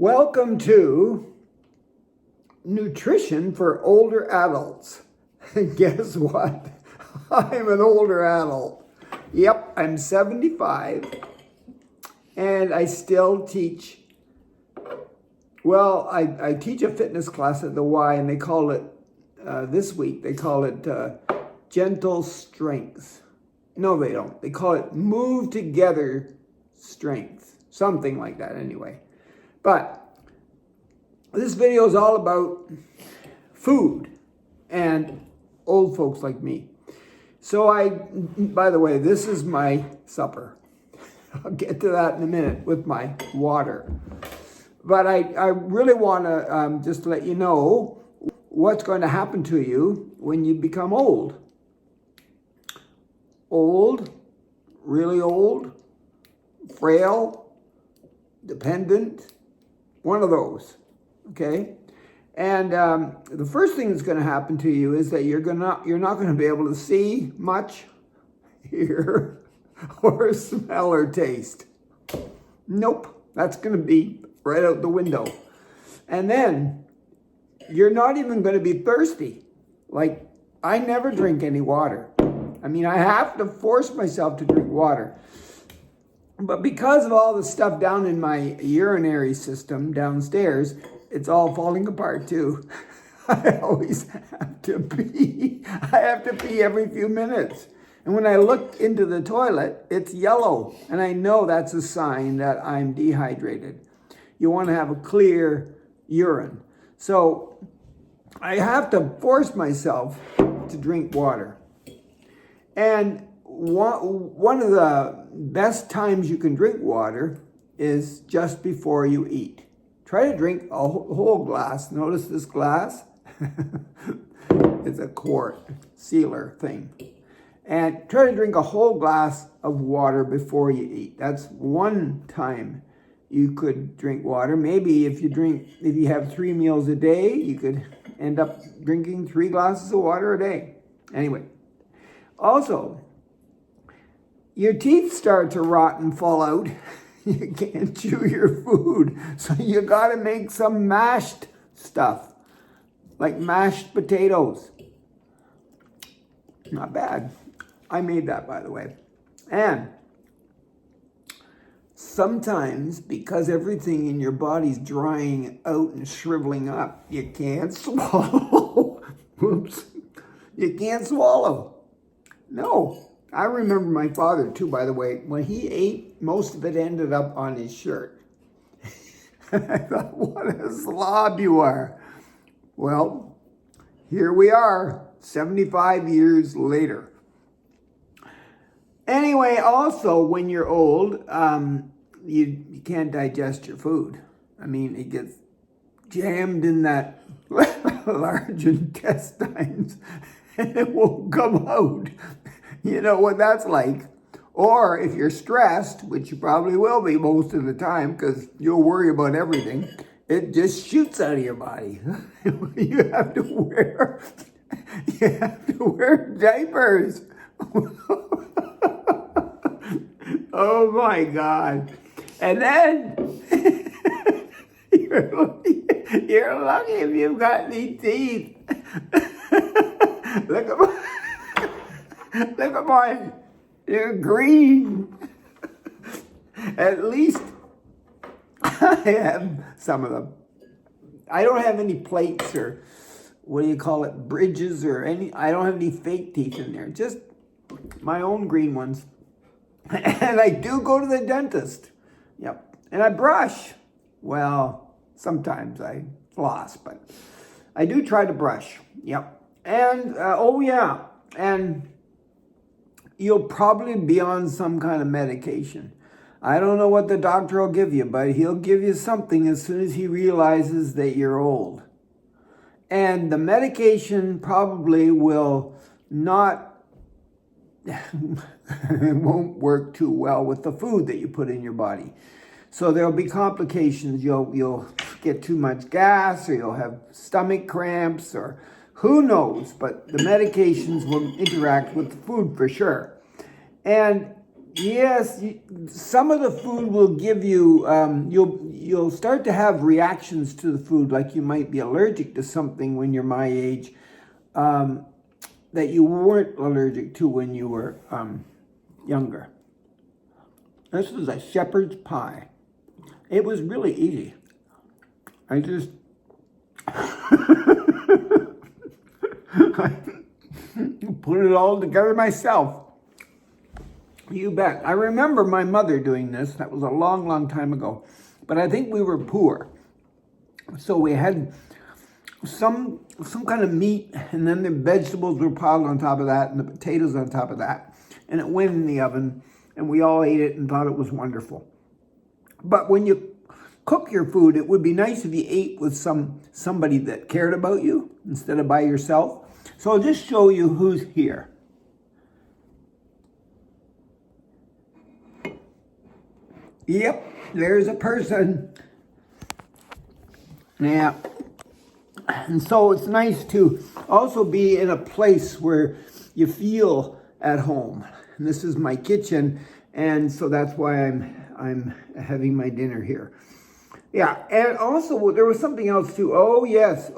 Welcome to Nutrition for Older Adults. And guess what? I'm an older adult. Yep, I'm 75 and I still teach. Well, I teach a fitness class at the Y, and they call it, this week, they call it gentle strength. No, they don't. They call it move together strength. Something like that anyway. But this video is all about food and old folks like me. So by the way, this is my supper. I'll get to that in a minute with my water. But I really want to just let you know what's going to happen to you when you become old. Old, really old, frail, dependent, one of those, okay? And the first thing that's going to happen to you is that you're not going to be able to see much, hear, or smell or taste. Nope, that's going to be right out the window. And then you're not even going to be thirsty. Like, I never drink any water. I mean, I have to force myself to drink water. But because of all the stuff down in my urinary system downstairs, it's all falling apart too. I always have to pee. I have to pee every few minutes. And when I look into the toilet, it's yellow. And I know that's a sign that I'm dehydrated. You want to have a clear urine. So I have to force myself to drink water. And one of the best times you can drink water is just before you eat. Try to drink a whole glass. Notice this glass? It's a quart sealer thing. And try to drink a whole glass of water before you eat. That's one time you could drink water. Maybe if you have 3 meals a day, you could end up drinking 3 glasses of water a day. Anyway, also, your teeth start to rot and fall out. You can't chew your food. So you got to make some mashed stuff, like mashed potatoes. Not bad. I made that, by the way. And sometimes, because everything in your body's drying out and shriveling up, you can't swallow. Whoops. You can't swallow. No. I remember my father, too, by the way. When he ate, most of it ended up on his shirt. I thought, what a slob you are. Well, here we are, 75 years later. Anyway, also, when you're old, you can't digest your food. I mean, it gets jammed in that large intestines, and it won't come out. You know what that's like. Or if you're stressed, which you probably will be most of the time because you'll worry about everything, it just shoots out of your body. You have to wear diapers. Oh my God. And then you're lucky if you've got any teeth. Look at mine. They're green. At least I have some of them. I don't have any plates or what do you call it, bridges or I don't have any fake teeth in there. Just my own green ones. And I do go to the dentist. Yep. And I brush. Well, sometimes I floss, but I do try to brush. Yep. And, oh yeah. And you'll probably be on some kind of medication. I don't know what the doctor will give you, but he'll give you something as soon as he realizes that you're old. And the medication probably will not, it won't work too well with the food that you put in your body. So there'll be complications. You'll get too much gas, or you'll have stomach cramps, or who knows, but the medications will interact with the food for sure. And yes, some of the food will give you, you'll start to have reactions to the food, like you might be allergic to something when you're my age that you weren't allergic to when you were younger. This is a shepherd's pie. It was really easy. I just put it all together myself. You bet. I remember my mother doing this. That was a long, long time ago. But I think we were poor. So we had some kind of meat, and then the vegetables were piled on top of that, and the potatoes on top of that. And it went in the oven, and we all ate it and thought it was wonderful. But when you cook your food, it would be nice if you ate with somebody that cared about you instead of by yourself. So I'll just show you who's here. Yep, there's a person. Yeah. And so it's nice to also be in a place where you feel at home. And this is my kitchen, and so that's why I'm having my dinner here. Yeah, and also there was something else too. Oh yes.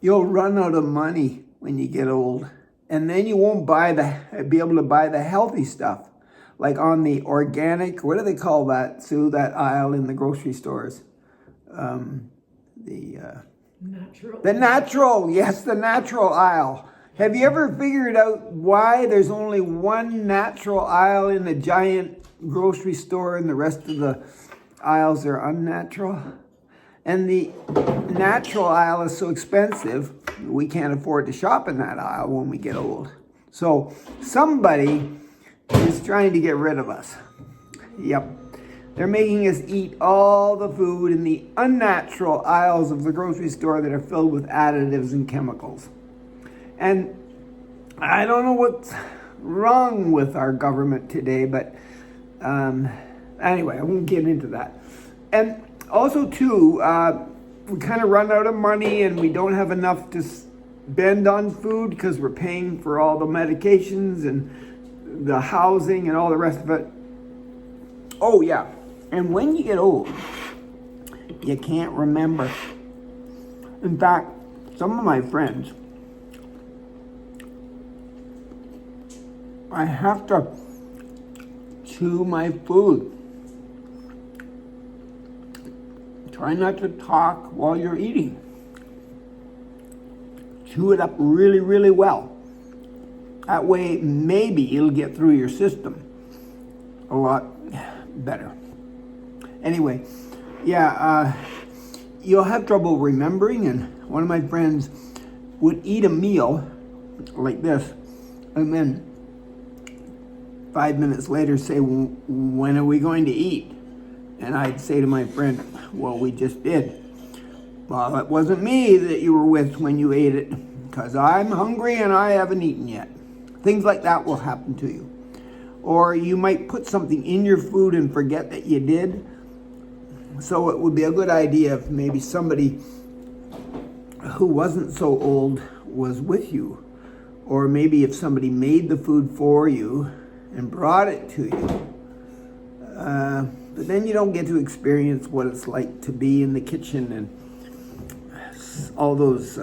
You'll run out of money when you get old, and then you won't be able to buy the healthy stuff. Like on the organic, what do they call that, Sue, that aisle in the grocery stores? Natural. The natural, yes, the natural aisle. Have you ever figured out why there's only one natural aisle in the giant grocery store and the rest of the aisles are unnatural? And the natural aisle is so expensive, we can't afford to shop in that aisle when we get old. So somebody is trying to get rid of us. Yep. They're making us eat all the food in the unnatural aisles of the grocery store that are filled with additives and chemicals. And I don't know what's wrong with our government today, but anyway, I won't get into that. And also, too, we kind of run out of money and we don't have enough to spend on food because we're paying for all the medications and the housing and all the rest of it. Oh, yeah. And when you get old, you can't remember. In fact, some of my friends, I have to chew my food. Try not to talk while you're eating. Chew it up really, really well. That way, maybe it'll get through your system a lot better. Anyway, yeah, you'll have trouble remembering, and one of my friends would eat a meal like this, and then 5 minutes later say, when are we going to eat? And I'd say to my friend, well, we just did. Well, it wasn't me that you were with when you ate it, because I'm hungry and I haven't eaten yet. Things like that will happen to you. Or you might put something in your food and forget that you did. So it would be a good idea if maybe somebody who wasn't so old was with you. Or maybe if somebody made the food for you and brought it to you. But then you don't get to experience what it's like to be in the kitchen and all those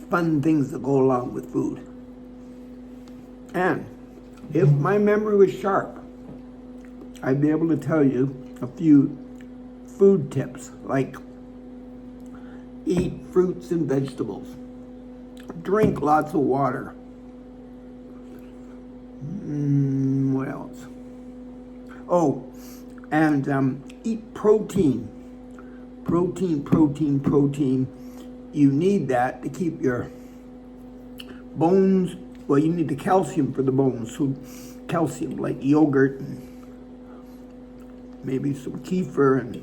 fun things that go along with food. And if my memory was sharp, I'd be able to tell you a few food tips, like eat fruits and vegetables, drink lots of water. What else? Oh, and eat protein. Protein. You need that to keep your bones. Well, you need the calcium for the bones. So calcium, like yogurt, and maybe some kefir and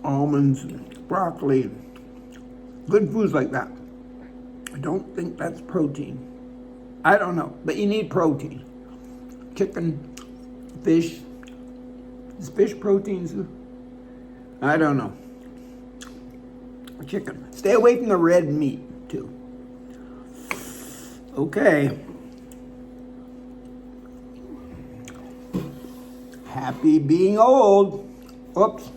almonds and broccoli. Good foods like that. I don't think that's protein. I don't know, but you need protein. Chicken, fish. Is fish protein, Sue? I don't know. Chicken. Stay away from the red meat, too. Okay. Happy being old. Oops.